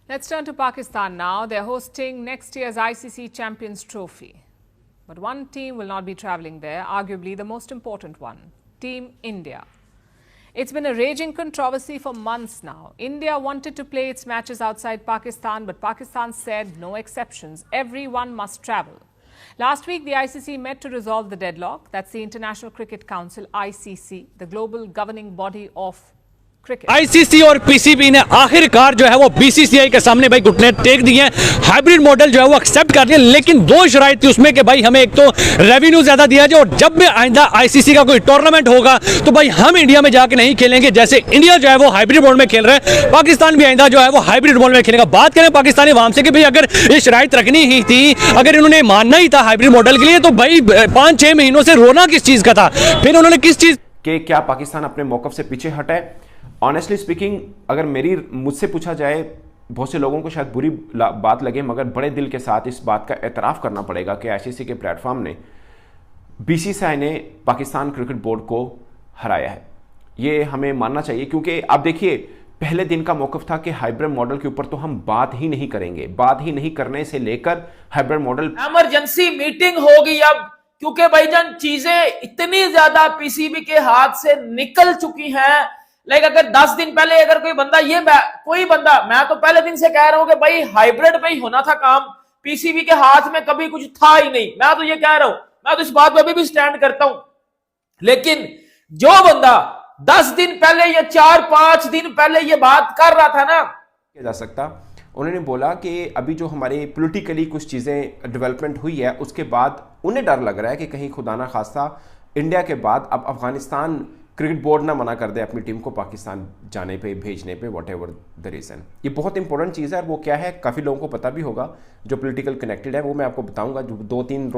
Let's turn to Pakistan now. They're hosting next year's ICC Champions Trophy. But one team will not be travelling there, arguably the most important one, Team India. It's been a raging controversy for months now. India wanted to play its matches outside Pakistan, but Pakistan said no exceptions. Everyone must travel. Last week, the ICC met to resolve the deadlock. That's the International Cricket Council, ICC, the global governing body of cricket. ICC और PCB ने आखिरकार जो है वो BCCI के सामने भाई घुटने टेक दिए हैं। हाइब्रिड मॉडल जो है वो एक्सेप्ट कर लिया, लेकिन दो शराइत थी उसमें कि भाई हमें एक तो रेवेन्यू ज्यादा दिया जाए, और जब भी आइंदा आईसीसी का कोई टूर्नामेंट होगा तो भाई हम इंडिया में जाके नहीं खेलेंगे। जैसे इंडिया जो है वो हाइब्रिड मॉडल में खेल रहा है, पाकिस्तान भी आइंदा जो है वो हाइब्रिड मॉडल में खेलेगा। बात करें पाकिस्तानी अवाम से कि भाई अगर ये शराइत रखनी ही थी, अगर इन्होंने मानना ही था हाइब्रिड मॉडल के लिए, तो भाई 5-6 महीनों से रोना किस चीज का था, फिर उन्होंने किस चीज कि क्या पाकिस्तान अपने मौकफ से पीछे हटा है। ऑनेस्टली स्पीकिंग, अगर मुझसे पूछा जाए, बहुत से लोगों को शायद बुरी बात लगे, मगर बड़े दिल के साथ इस बात का एतराफ़ करना पड़ेगा कि आईसीसी के प्लेटफॉर्म ने, बीसीसीआई ने पाकिस्तान क्रिकेट बोर्ड को हराया है। ये हमें मानना चाहिए, क्योंकि आप देखिए पहले दिन का मौकफ था कि हाइब्रिड मॉडल के ऊपर तो हम बात ही नहीं करेंगे। बात ही नहीं करने से लेकर हाइब्रिड मॉडल, इमरजेंसी मीटिंग होगी अब, क्योंकि भाईजान चीजें इतनी ज्यादा पीसीबी के हाथ से निकल चुकी हैं। लाइक अगर 10 दिन पहले अगर कोई बंदा मैं तो पहले दिन से कह रहा हूं कि भाई हाइब्रिड में ही होना था काम, पीसीबी के हाथ में कभी कुछ था ही नहीं। मैं तो ये कह रहा हूं, मैं तो इस बात पे अभी भी स्टैंड करता हूं। लेकिन जो बंदा 10 दिन पहले या 4-5 दिन पहले ये बात कर रहा था ना, जा सकता, उन्होंने बोला कि अभी जो हमारे पॉलिटिकली कुछ चीज़ें डेवलपमेंट हुई है, उसके बाद उन्हें डर लग रहा है कि कहीं खुदा ना खास्ता इंडिया के बाद अब अफगानिस्तान क्रिकेट बोर्ड ना मना कर दे अपनी टीम को पाकिस्तान जाने पे, भेजने पे, वॉट एवर द रीज़न। ये बहुत इंपॉर्टेंट चीज़ है, और वो क्या है काफ़ी लोगों को पता भी होगा जो पॉलिटिकल कनेक्टेड है। वो मैं आपको बताऊंगा जो 2-3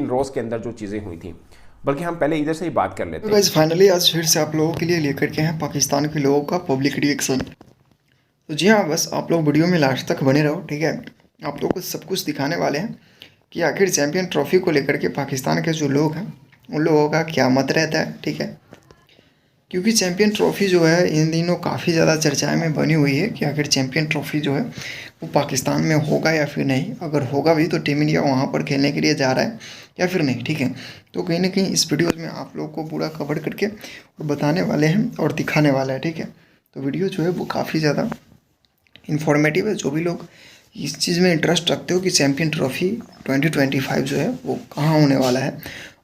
रोज़ के अंदर जो चीज़ें हुई थी। बल्कि हम पहले इधर से ही बात कर लेते हैं। फाइनली आज फिर से आप लोगों के लिए लेकर के हैं पाकिस्तान के लोगों का पब्लिक रिएक्शन। तो जी हाँ, बस आप लोग वीडियो में लास्ट तक बने रहो, ठीक है। आप लोग को सब कुछ दिखाने वाले हैं कि आखिर चैंपियन ट्रॉफी को लेकर के पाकिस्तान के जो लोग हैं उन लोगों का क्या मत रहता है, ठीक है। क्योंकि चैंपियन ट्रॉफी जो है इन दिनों काफ़ी ज़्यादा चर्चाएं में बनी हुई है कि आखिर चैंपियन ट्रॉफी जो है वो पाकिस्तान में होगा या फिर नहीं। अगर होगा भी तो टीम इंडिया वहाँ पर खेलने के लिए जा रहा है या फिर नहीं, ठीक है। तो कहीं ना कहीं इस वीडियो में आप लोग को पूरा कवर करके और बताने वाले हैं और दिखाने वाला है, ठीक है। तो वीडियो जो है वो काफ़ी ज़्यादा इन्फॉर्मेटिव है। जो भी लोग इस चीज़ में इंटरेस्ट रखते हो कि चैम्पियन ट्रॉफी 2025 जो है वो कहाँ होने वाला है,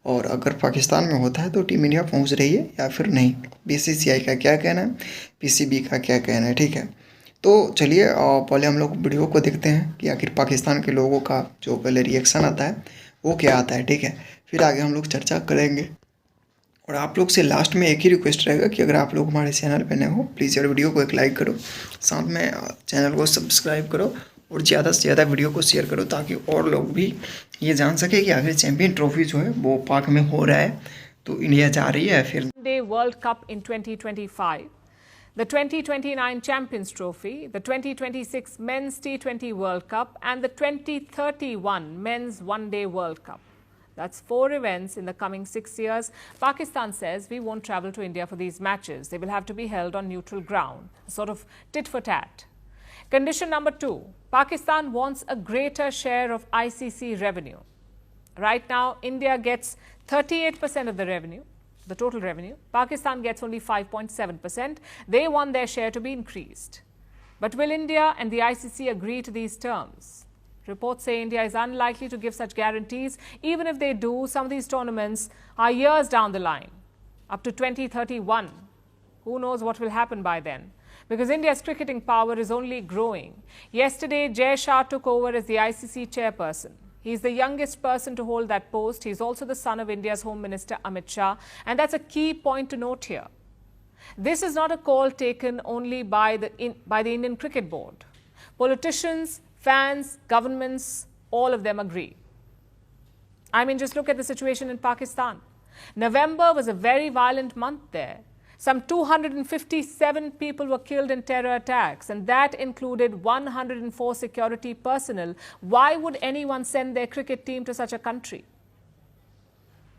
और अगर पाकिस्तान में होता है तो टीम इंडिया पहुंच रही है या फिर नहीं, बीसीसीआई का क्या कहना है, पीसीबी का क्या कहना है, ठीक है। तो चलिए पहले हम लोग वीडियो को देखते हैं कि आखिर पाकिस्तान के लोगों का जो पहले रिएक्शन आता है वो क्या आता है, ठीक है। फिर आगे हम लोग चर्चा करेंगे। और आप लोग से लास्ट में एक ही रिक्वेस्ट रहेगा कि अगर आप लोग हमारे चैनल पर नए हो, प्लीज़ यार वीडियो को एक लाइक करो, साथ में चैनल को सब्सक्राइब करो और ज़्यादा से ज़्यादा वीडियो को शेयर करो, ताकि और लोग भी ये जान सके कि आखिर चैंपियन ट्रॉफी जो है वो पाक में हो रहा है, तो इंडिया जा रही है फिर। Day World Cup in 2025, the 2029 Champions Trophy, the 2026 Men's T20 World Cup and the 2031 Men's One Day World Cup. That's 4 events in the coming 6 years. Pakistan says we won't travel to India for these matches. They will have to be held on neutral ground, sort of tit for tat. Condition number 2, Pakistan wants a greater share of ICC revenue. Right now, India gets 38% of the revenue, the total revenue. Pakistan gets only 5.7%. They want their share to be increased. But will India and the ICC agree to these terms? Reports say India is unlikely to give such guarantees. Even if they do, some of these tournaments are years down the line, up to 2031. Who knows what will happen by then? Because India's cricketing power is only growing. Yesterday, Jay Shah took over as the ICC chairperson. He's the youngest person to hold that post. He's also the son of India's Home Minister Amit Shah. And that's a key point to note here. This is not a call taken only by the Indian Cricket Board. Politicians, fans, governments, all of them agree. I mean, just look at the situation in Pakistan. November was a very violent month there. Some 257 people were killed in terror attacks, and that included 104 security personnel. Why would anyone send their cricket team to such a country?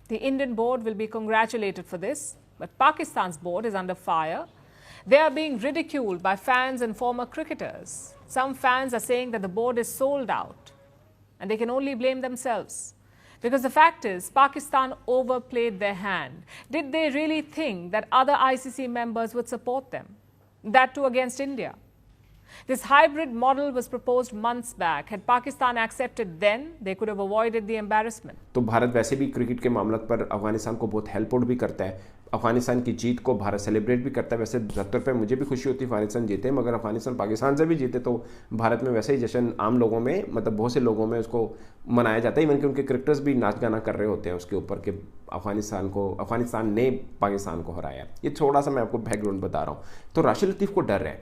The Indian board will be congratulated for this, but Pakistan's board is under fire. They are being ridiculed by fans and former cricketers. Some fans are saying that the board is sold out and they can only blame themselves. Because the fact is, Pakistan overplayed their hand. Did they really think that other ICC members would support them? That too against India. This hybrid model was proposed months back. Had Pakistan accepted then, they could have avoided the embarrassment. तो भारत वैसे भी cricket के मामले पर अफगानिस्तान को बहुत help out भी करता है। अफगानिस्तान की जीत को भारत सेलिब्रेट भी करता है। वैसे 70 पे मुझे भी खुशी होती है अफगानिस्तान जीते, मगर अफगानिस्तान पाकिस्तान से भी जीते तो भारत में वैसे ही जश्न आम लोगों में, मतलब बहुत से लोगों में उसको मनाया जाता है। इवन कि उनके क्रिकेटर्स भी नाच गाना कर रहे होते हैं उसके ऊपर कि अफगानिस्तान ने पाकिस्तान को हराया। ये थोड़ा सा मैं आपको बैकग्राउंड बता रहा हूँ। तो राशिद लतीफ़ को डर है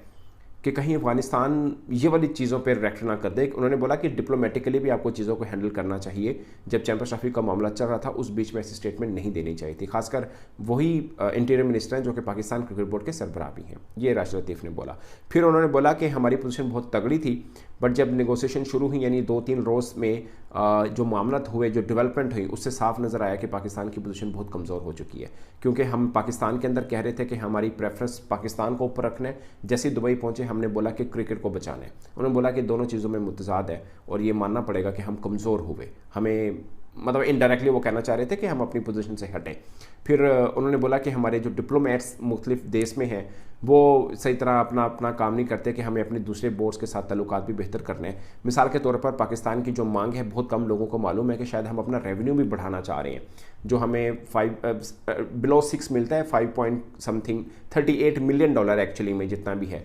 कि कहीं अफगानिस्तान ये वाली चीज़ों पर रिएक्ट ना कर दे। उन्होंने बोला कि डिप्लोमेटिकली भी आपको चीज़ों को हैंडल करना चाहिए। जब चैंपियंस ट्रॉफी का मामला चल रहा था उस बीच में ऐसी स्टेटमेंट नहीं देनी चाहिए थी। खासकर वही इंटीरियर मिनिस्टर हैं जो कि पाकिस्तान क्रिकेट बोर्ड के सरबराह भी हैं। ये राशिद लतीफ़ ने बोला। फिर उन्होंने बोला कि हमारी पोजीशन बहुत तगड़ी थी, बट जब नेगोशिएशन शुरू हुई यानी 2-3 रोज़ में जो मामला हुए, जो डेवलपमेंट हुई, उससे साफ नज़र आया कि पाकिस्तान की पोजीशन बहुत कमज़ोर हो चुकी है। क्योंकि हम पाकिस्तान के अंदर कह रहे थे कि हमारी प्रेफरेंस पाकिस्तान को ऊपर रखना है। जैसे ही दुबई पहुंचे हमने बोला कि क्रिकेट को बचाना है। उन्होंने बोला कि दोनों चीज़ों में मुतज़ाद है और ये मानना पड़ेगा कि हम कमज़ोर हुए। हमें मतलब इनडायरेक्टली वो कहना चाह रहे थे कि हम अपनी पोजीशन से हटें। फिर उन्होंने बोला कि हमारे जो डिप्लोमेट्स मुख्तलिफ देश में हैं वो सही तरह अपना काम नहीं करते, कि हमें अपने दूसरे बोर्ड्स के साथ ताल्लुकात भी बेहतर करने हैं। मिसाल के तौर पर पाकिस्तान की जो मांग है, बहुत कम लोगों को मालूम है कि शायद हम अपना रेवेन्यू भी बढ़ाना चाह रहे हैं। जो हमें बिलो 6 मिलता है, 38 मिलियन डॉलर एक्चुअली में जितना भी है,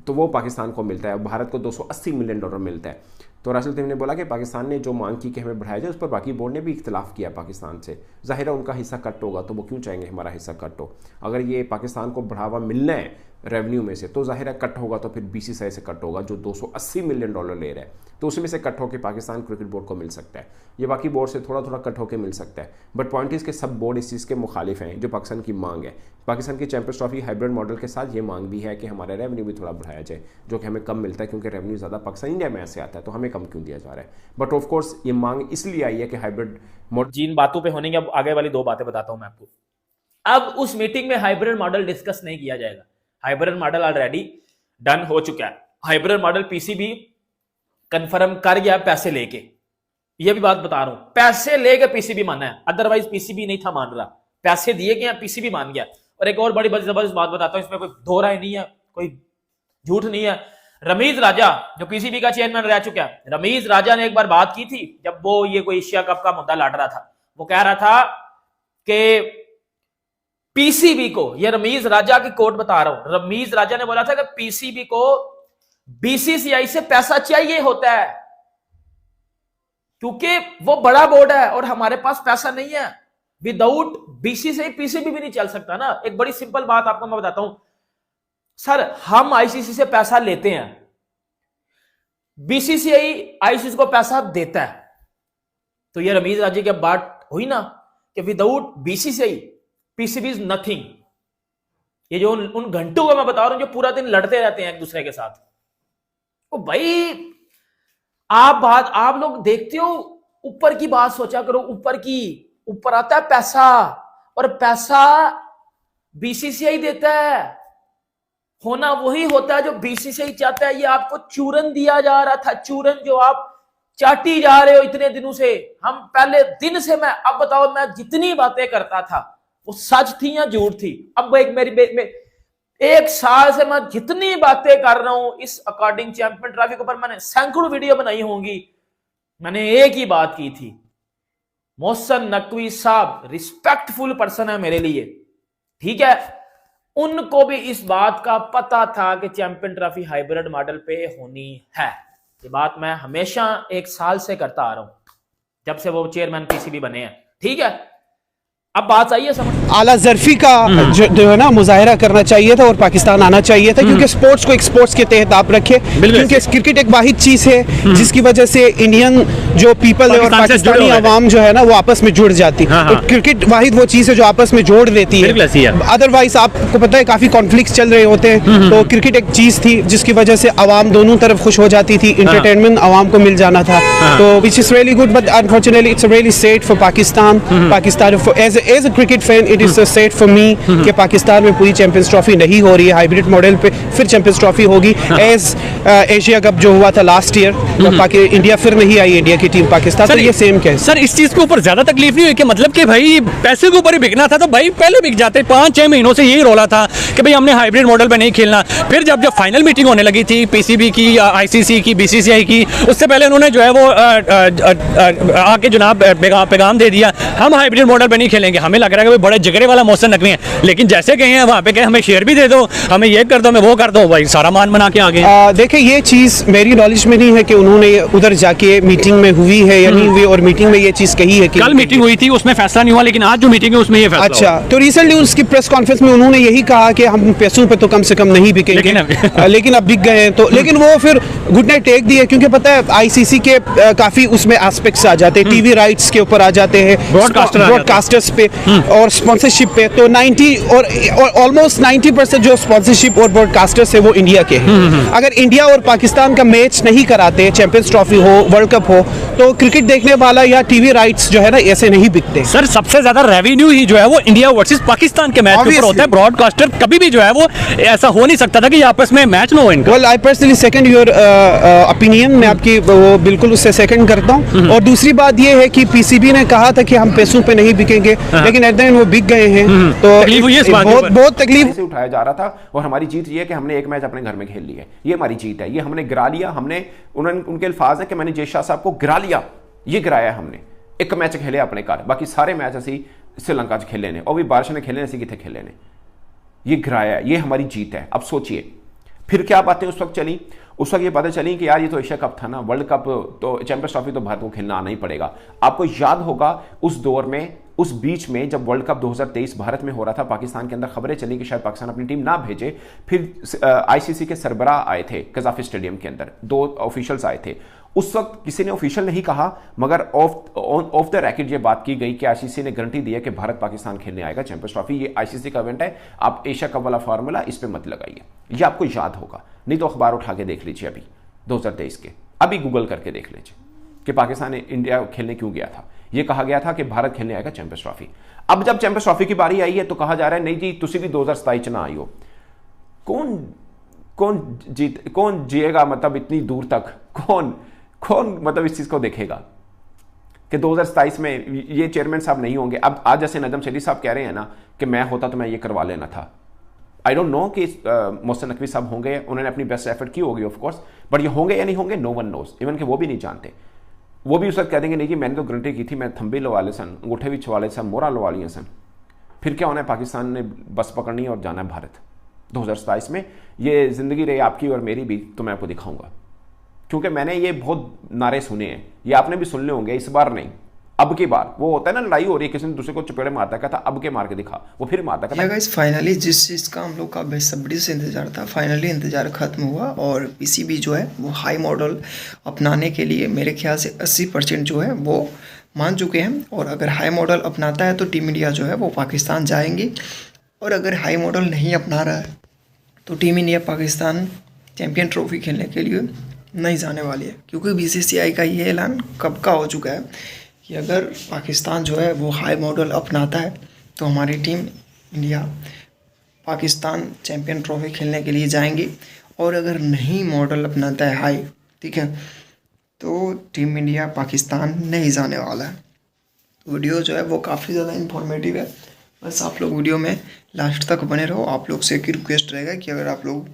तो वो पाकिस्तान को मिलता है। भारत को 280 मिलियन डॉलर मिलता है। तो राशिद लतीफ़ ने बोला कि पाकिस्तान ने जो मांग की कि हमें बढ़ाया जाए, उस पर बाकी बोर्ड ने भी इख्तिलाफ किया पाकिस्तान से। ज़ाहिर है उनका हिस्सा कट होगा, तो वो क्यों चाहेंगे हमारा हिस्सा कट हो। अगर ये पाकिस्तान को बढ़ावा मिलना है रेवेन्यू में से, तो ज़ाहिर है कट होगा तो फिर BCCI से कट होगा जो 280 मिलियन डॉलर ले रहा है, तो उसमें से कट होकर पाकिस्तान क्रिकेट बोर्ड को मिल सकता है। ये बाकी बोर्ड से थोड़ा थोड़ा कट होकर मिल सकता है, बट पॉइंट इस के सब बोर्ड इस चीज़ के मुखालिफ हैं जो पाकिस्तान की मांग है। पाकिस्तान की चैंपियंस ट्रॉफी हाइब्रिड मॉडल के साथ ये मांग भी है कि हमारा रेवेन्यू भी थोड़ा बढ़ाया जाए, जो कि हमें कम मिलता है क्योंकि रेवेन्यू ज़्यादा पाकिस्तान इंडिया में ऐसे आता है, तो हमें कम क्यों दिया जा रहा है। बट ऑफ कोर्स ये मांग इसलिए आई है कि हाइब्रिड मॉडल। जिन बातों पे होने की अब आगे वाली 2 बातें बताता हूं मैं आपको। अब उस मीटिंग में हाइब्रिड मॉडल डिस्कस नहीं किया जाएगा। हाइब्रिड मॉडल ऑलरेडी डन हो चुका है। हाइब्रिड मॉडल PCB कंफर्म कर गया पैसे लेके। ये भी बात बता रहा हूं, पैसे लेके PCB माना है, अदरवाइज PCB नहीं था मान रहा। पैसे दिए गए, PCB मान गया। और एक और बड़ी जबरदस्त बात बताता हूं, इसमें कोई दो राय नहीं है, कोई झूठ नहीं है। रमीज राजा जो PCB का चेयरमैन रह चुका है, रमीज राजा ने एक बार बात की थी जब वो ये कोई एशिया कप का मुद्दा लड़ रहा था। वो कह रहा था कि PCB को, ये रमीज राजा की कोट बता रहा हूं, रमीज राजा ने बोला था कि PCB को BCCI से पैसा चाहिए होता है क्योंकि वो बड़ा बोर्ड है और हमारे पास पैसा नहीं है। विदाउट BCCI PCB भी नहीं चल सकता ना। एक बड़ी सिंपल बात आपको मैं बताता हूं सर, हम ICC से पैसा लेते हैं, BCCI ICC को पैसा देता है। तो ये रमीज राजा की बात हुई ना कि without BCCI PCB is nothing. ये जो उन घंटों का मैं बता रहा हूं जो पूरा दिन लड़ते रहते हैं एक दूसरे के साथ। तो भाई आप लोग देखते हो, ऊपर की बात सोचा करो, ऊपर आता है पैसा और पैसा BCCI देता है। होना वही होता है जो BCCI चाहता है। ये आपको चूरन दिया जा रहा था, चूरन जो आप चाटी जा रहे हो इतने दिनों से। हम पहले दिन से, मैं अब बताओ, मैं जितनी बातें करता था वो सच थी या झूठ थी। अब एक साल से मैं जितनी बातें कर रहा हूं इस अकॉर्डिंग चैंपियन ट्रॉफी के ऊपर, मैंने सैकड़ों वीडियो बनाई होंगी। मैंने एक ही बात की थी, मोहसिन नकवी साहब रिस्पेक्टफुल पर्सन है मेरे लिए, ठीक है। उनको भी इस बात का पता था कि चैंपियन ट्रॉफी हाइब्रिड मॉडल पे होनी है। ये बात मैं हमेशा 1 साल से करता आ रहा हूं, जब से वो चेयरमैन PCB बने हैं, ठीक है। अब बात आई है समझ, आला ज़र्फी का जो है ना मुजाहरा करना चाहिए था और पाकिस्तान आना चाहिए था, क्योंकि स्पोर्ट्स को एक स्पोर्ट्स के तहत आप रखे, क्योंकि क्रिकेट एक वाहिद चीज़ है जिसकी वजह से इंडियन जो पीपल है और पाकिस्तानी अवाम जो है ना वो आपस में जुड़ जाती है। तो क्रिकेट वाहिद वो चीज़ है जो आपस में जोड़ देती है। अदरवाइज आपको पता है काफ़ी कॉन्फ्लिक्ट चल रहे होते हैं, तो क्रिकेट एक चीज़ थी जिसकी वजह से अवाम दोनों तरफ खुश हो जाती थी, इंटरटेनमेंट अवाम को मिल जाना था। तो which is really good, but unfortunately it's really sad for Pakistan as as a cricket fan it is sad for me कि पाकिस्तान में पूरी चैंपियंस ट्रॉफी नहीं हो रही है, हाइब्रिड मॉडल पे फिर चैंपियंस ट्रॉफी होगी। एज एशिया कप जो हुआ था लास्ट ईयर, इंडिया फिर नहीं आई, इंडिया की टीम पाकिस्तान, तो ये सेम क्या है सर? इस चीज के ऊपर ज्यादा तकलीफ नहीं हुई कि मतलब कि भाई पैसे के ऊपर ही बिकना था तो भाई पहले बिक जाते। 5-6 महीनों से यही रोला था कि भाई हमने हाइब्रिड मॉडल पे नहीं खेलना। फिर जब फाइनल मीटिंग होने लगी थी पीसीबी की, आईसीसी की, बीसीसीआई की, उससे पहले उन्होंने जो है वो आके जनाब पैगाम दे दिया हम हाइब्रिड मॉडल पे नहीं खेलेंगे। हमें लग रहा है कि बड़े जगरे वाला मौसम नकली है, लेकिन जैसे कहे हैं वहाँ पे कहे हमें शेयर भी दे दो, हमें ये कर दो, हमें वो कर दो, भाई सारा मान बना के आ गए। देखिए ये चीज़ मेरी नॉलेज में नहीं है कि उन्होंने उधर जाके मीटिंग में हुई है या नहीं हुई, और मीटिंग में ये चीज़ कही है कि कल मीटिंग हुई थी उसमें फैसला नहीं हुआ, लेकिन आज जो मीटिंग है उसमें ये फैसला अच्छा तो रिसेंटली उसकी प्रेस कॉन्फ्रेंस में उन्होंने यही कहा कि हम पैसों पे तो कम से कम नहीं बिकेंगे, लेकिन अब बिक गए हैं। तो लेकिन वो फिर गुड नाइट टेक दिए, क्योंकि पता है आईसीसी के काफ़ी उसमें एस्पेक्ट्स आ जाते हैं, टीवी राइट्स के ऊपर आ जाते हैं, ब्रॉडकास्टर्स पे और स्पॉन्सरशिप पे। तो 90 और ऑलमोस्ट 90% जो स्पॉन्सरशिप और ब्रॉडकास्टर्स है वो इंडिया के हैं। अगर इंडिया और पाकिस्तान का मैच नहीं कराते, चैंपियंस ट्रॉफी हो, वर्ल्ड कप हो, तो क्रिकेट देखने वाला या टीवी राइट्स जो है ना ऐसे नहीं बिकते। सर सबसे ज्यादा रेवेन्यू ही जो है वो इंडिया वर्सेस पाकिस्तान के मैच के ऊपर होता है। ब्रॉडकास्टर कभी भी जो है वो ऐसा हो नहीं सकता था कि आपस में मैच ना हो इनका। Well I personally second your opinion, मैं आपकी वो बिल्कुल उससे सेकंड करता हूं। और दूसरी बात ये है कि पीसीबी ने कहा था कि हम पैसों पे नहीं बिकेंगे, लेकिन एट द एंड वो बिक गए हैं। तो बहुत तकलीफ से उठाया जा रहा था। और हमारी जीत ये है कि हमने एक मैच अपने घर में खेल लिया, ये हमारी जीत है, ये हमने गिरा लिया। हमने उनके अल्फाज है कि मैंने जय शाह साहब को गिरा लिया, ये गिराया हमने। एक मैच खेले अपने घर, बाकी सारे मैच असी श्रीलंका च खेले ने, और भी बारिश ने खेले, असी कितने खेले ने, ये गिराया, ये हमारी जीत है। अब सोचिए फिर क्या बातें उस वक्त चली। उस वक्त ये बातें चली कि यार ये तो एशिया कप था ना, वर्ल्ड कप तो चैंपियंस ट्रॉफी तो भारत को खेलना आना ही पड़ेगा। आपको याद होगा उस दौर में, उस बीच में जब वर्ल्ड कप 2023 भारत में हो रहा था, पाकिस्तान के अंदर खबरें चली कि शायद पाकिस्तान अपनी टीम ना भेजे। फिर आईसीसी के सरबराह आए थे कजाफी स्टेडियम के अंदर, 2 ऑफिशियल्स आए थे। उस वक्त किसी ने ऑफिशियल नहीं कहा, मगर ऑफ द रैकेट ये बात की गई कि आईसीसी ने गारंटी दी है कि भारत पाकिस्तान खेलने आएगा चैंपियंस ट्रॉफी। ये आईसीसी का इवेंट है, आप एशिया कप वाला फार्मूला इस पे मत लगाइए। ये आपको याद होगा, नहीं तो अखबार उठा के देख लीजिए अभी 2023 के, अभी गूगल करके देख लीजिए कि पाकिस्तान इंडिया खेलने क्यों गया था। ये कहा गया था कि भारत खेलने आएगा चैंपियंस ट्रॉफी। अब जब चैंपियंस ट्रॉफी की बारी आई है तो कहा जा रहा है नहीं जी तुसी भी 2027 ना आई हो। कौन जिएगा, मतलब इतनी दूर तक कौन मतलब इस चीज को देखेगा कि 2027 में ये चेयरमैन साहब नहीं होंगे। अब आज जैसे नजम शेदी साहब कह रहे हैं ना कि मैं होता तो मैं ये करवा लेना था। आई डोंट नो कि मोहसिन नकवी साहब होंगे, उन्होंने अपनी बेस्ट एफर्ट की होगी ऑफ कोर्स, बट ये होंगे या नहीं होंगे नो वन नोज, इवन कि वो भी नहीं जानते। वो भी उस वक्त कह देंगे नहीं कि मैंने तो गारंटी की थी, मैं थंबी लवा ले सन, अंगूठे भी छवा ले सन, मोहरा लवा लिया सन। फिर क्या होना है, पाकिस्तान ने बस पकड़नी है और जाना है भारत 2027 में। ये जिंदगी रही आपकी और मेरी भी, तो मैं आपको दिखाऊंगा, क्योंकि मैंने ये बहुत नारे सुने हैं, ये आपने भी सुनने होंगे। इस बार नहीं, अब की बार। वो होता है ना लड़ाई हो रही है, किसी ने दूसरे को चपेड़े मारता कहता अब के मार के दिखा, वो फिर मारता कहता। गाइस फाइनली जिस चीज़ का हम लोग का बेसब्री से इंतजार था, फाइनली इंतजार खत्म हुआ और पीसीबी जो है वो हाई मॉडल अपनाने के लिए मेरे ख्याल से 80% जो है वो मान चुके हैं। और अगर हाई मॉडल अपनाता है तो टीम इंडिया जो है वो पाकिस्तान जाएंगी, और अगर हाई मॉडल नहीं अपना रहा है तो team India Pakistan champion trophy खेलने के लिए नहीं जाने वाली है। क्योंकि बीसीसीआई का ये ऐलान कब का हो चुका है कि अगर पाकिस्तान जो है वो हाई मॉडल अपनाता है तो हमारी team India Pakistan champion trophy खेलने के लिए जाएंगी, और अगर नहीं मॉडल अपनाता है हाई, ठीक है, तो टीम इंडिया पाकिस्तान नहीं जाने वाला है। वीडियो जो है वो काफ़ी ज़्यादा इन्फॉर्मेटिव है, बस आप लोग वीडियो में लास्ट तक बने रहो। आप लोग से एक रिक्वेस्ट रहेगा कि अगर आप लोग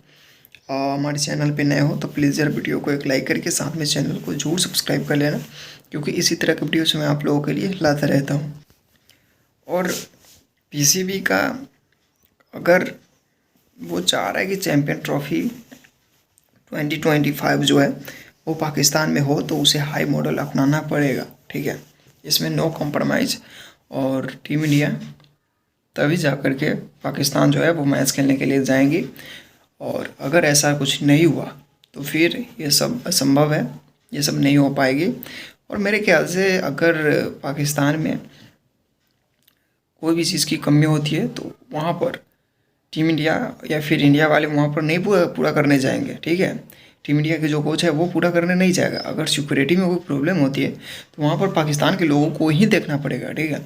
हमारे चैनल पे नए हो तो प्लीज़ यार वीडियो को एक लाइक करके साथ में चैनल को जरूर सब्सक्राइब कर लेना, क्योंकि इसी तरह के वीडियोस मैं आप लोगों के लिए लाता रहता हूँ। और पीसीबी का अगर वो चाह रहा है कि चैम्पियन ट्रॉफी 2025 जो है वो पाकिस्तान में हो, तो उसे हाई मॉडल अपनाना पड़ेगा, ठीक है, इसमें नो कॉम्प्रोमाइज़। और टीम इंडिया तभी जा कर के पाकिस्तान जो है वो मैच खेलने के लिए जाएंगी, और अगर ऐसा कुछ नहीं हुआ तो फिर ये सब असंभव है, ये सब नहीं हो पाएगी। और मेरे ख्याल से अगर पाकिस्तान में कोई भी चीज़ की कमी होती है तो वहाँ पर टीम इंडिया या फिर इंडिया वाले वहाँ पर नहीं पूरा करने जाएंगे, ठीक है। टीम इंडिया के जो कोच है वो पूरा करने नहीं जाएगा। अगर सिक्योरिटी में कोई प्रॉब्लम होती है तो वहाँ पर पाकिस्तान के लोगों को ही देखना पड़ेगा, ठीक है।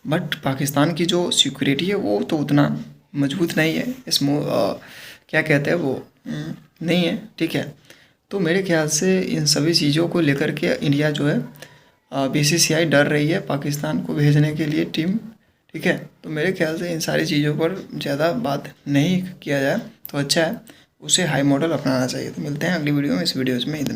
बट पाकिस्तान की जो सिक्योरिटी है वो तो उतना मजबूत नहीं है, क्या कहते हैं वो नहीं है, ठीक है। तो मेरे ख्याल से इन सभी चीज़ों को लेकर के इंडिया जो है BCCI डर रही है पाकिस्तान को भेजने के लिए टीम, ठीक है। तो मेरे ख्याल से इन सारी चीज़ों पर ज़्यादा बात नहीं किया जाए तो अच्छा है, उसे हाई मॉडल अपनाना चाहिए। तो मिलते हैं अगली वीडियो में, इस वीडियो में इतना।